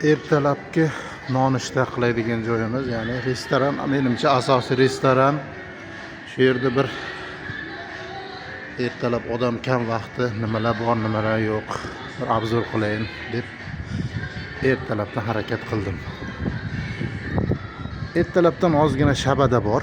ertalabki nonushta qiladigan joyimiz, ya'ni restoran. Menimcha asosiy restoran. Shu yerda bir ertalab odam kam vaqti nimalar bor, nimalar yo'q, bir obzor qilayin deb ertalabdan harakat qildim. Ertalabdan ozgina shabada bor.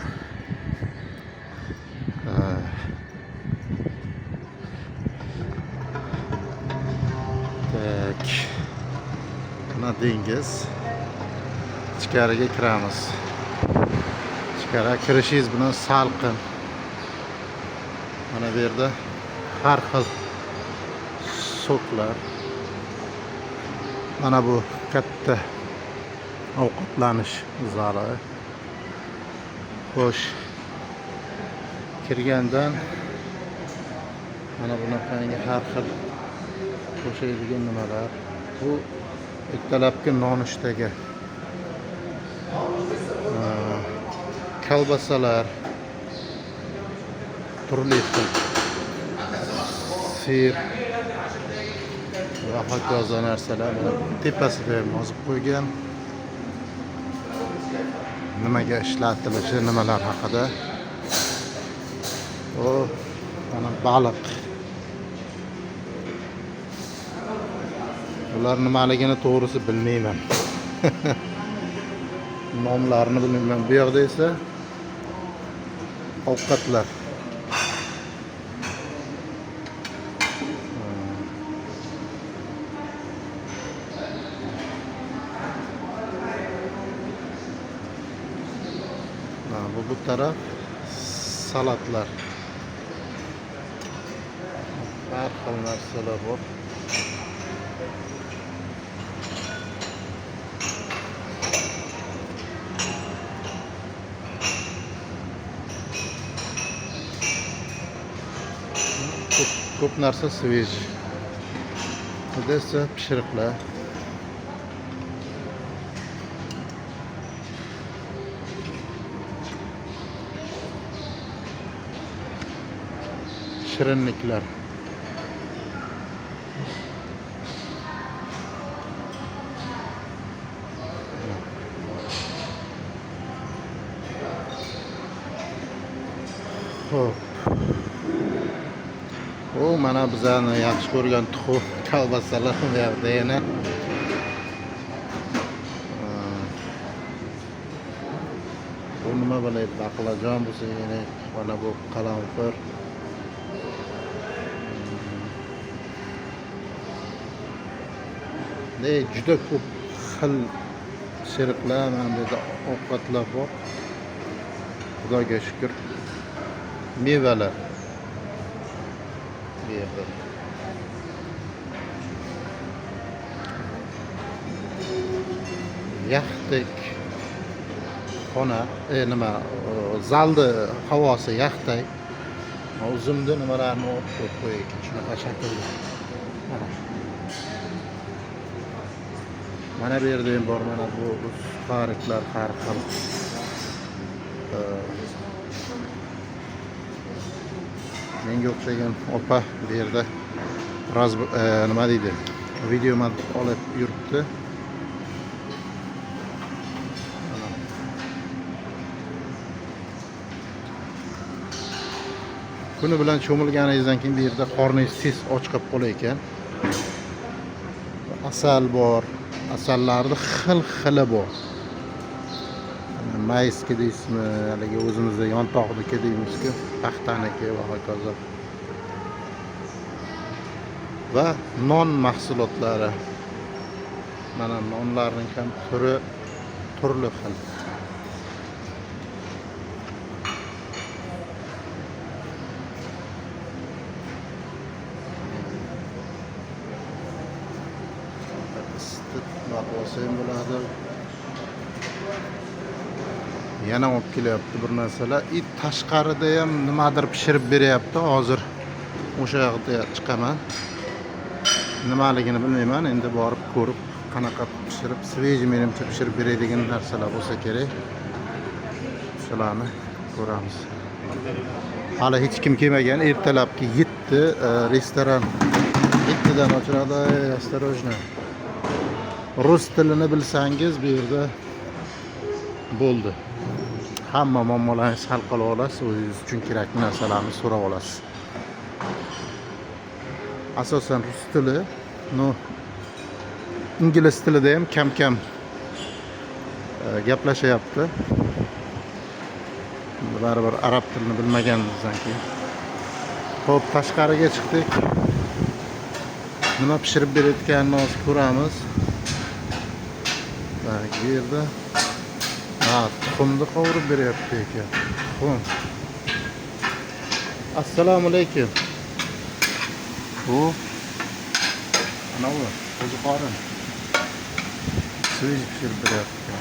Mana dengiz. Ichkariga kiramiz. Ichkariga kirishingiz bilan salqin. Mana bu yerda har xil soklar. Mana bu katta ovqatlanish zali. Xo'sh, kirgandan mana bunaqangi har xil qo'shadigan nimalar. Bu ertalabki nonushtaga kolbasalar, turli xil sir va hokazo narsalar tepasida yozib qo'ygan. Nimaga ishlatilishi, nimalar haqida. Mana baliq. Ular nimaligini to'g'risi bilmayman. Nomlarini bilmayman. Bu yoqda esa ovqatlar. Bu taraf salatlar. Har xil narsalar bor. Ko'p narsa svej. Bu esa pishiriqlar. Shirinliklar. Xo'p. Mana bizani yaxshi ko'rgan tuxum kolbasalar bu yerda yana. Bu nima bo'ladi? Baqlajon bo'lsa yana mana bu qalamqir. Juda ko'p xil shiriqlar, mana bu yerda ovqatlar bor. Xudoga shukr. Mevalar. Yaxtek xona, nima, zalni havosi yaxtek. O'zimda nimalarni olib qo'yaylik, shunaqa shaklda. Mana bu yerda ham bor, mana bu suqariqlar har xil. Menga o'xshagan opa bu yerda nima deydi? Videoman olib yuribdi. Kuni bilan cho'milganingizdan keyin bu yerda qorningiz tez och qolib qolar ekan. Asal bor. Asallarning xil-xili bor. Mayski deysizmi, haligi o'zimizda yontoqniki deymiz-ku, paxtaniki va hokazo. Va non mahsulotlari. Mana nonlarning ham turli xil. Maqosim bo'ladi. Yana olib kelyapti bir narsalar. Tashqarida ham nimadir pishirib beryapti. Hozir o'sha yoqda chiqaman. Nimaligini bilmayman. Endi borib ko'rib, qanaqa pishirib, svej menimcha pishirib beradigan narsalar bo'lsa kerak. Shularni ko'ramiz. Hali hech kim kelmagan. Ertalabki 7 restoran 7dan ochiladi. Осторожно. rus tilini bilsangiz bu yerda bo'ldi. Hamma muammolaringizni hal qilib olasiz, o'zingiz uchun kerakli narsalarni so'rab olasiz. Asosan rus tili, ingliz tilida ham kam-kam gaplashyapti. Baribir arab tilini bilmaganimizdan keyin. Xo'p, tashqariga chiqdik. Nima pishirib berayotganini hozir ko'ramiz. Bu yerda tuxumni qovurib beryapti ekan. Tuxum. Assalomu alaykum. Bu ana bu qo'ziqorin. Suv pishirib beryapti.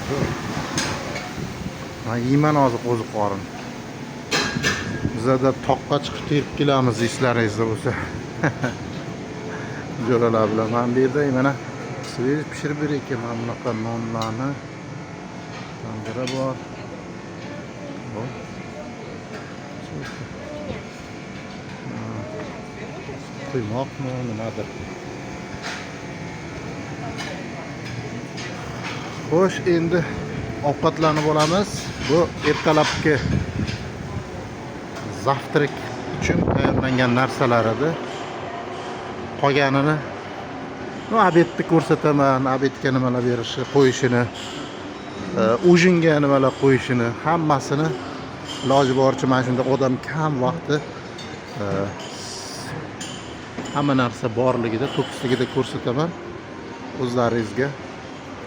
Men yeyman hozir qo'ziqorin. Bizda toqqa chiqib terib kelamiz, eslaringizda bo'lsa. Jo'ralar bilan men bu yerda mana suv pishirib berayotgan mana bunaqa nonlarni. Tangira bor. Quymoqmi, nimadir. Xo'sh, endi ovqatlanib olamiz. Bu ertalabki zavtrak uchun tayyorlangan narsalar edi. Qolganini obedni ko'rsataman, obedga nimalar berishi, qo'yishini, ujinga nimalar qo'yishini, hammasini iloji boricha mana shunda odam kam vaqtda hamma narsa borligida, to'kisligida ko'rsataman. O'zlaringizga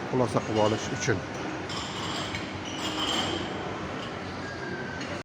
xulosa qilib olish uchun.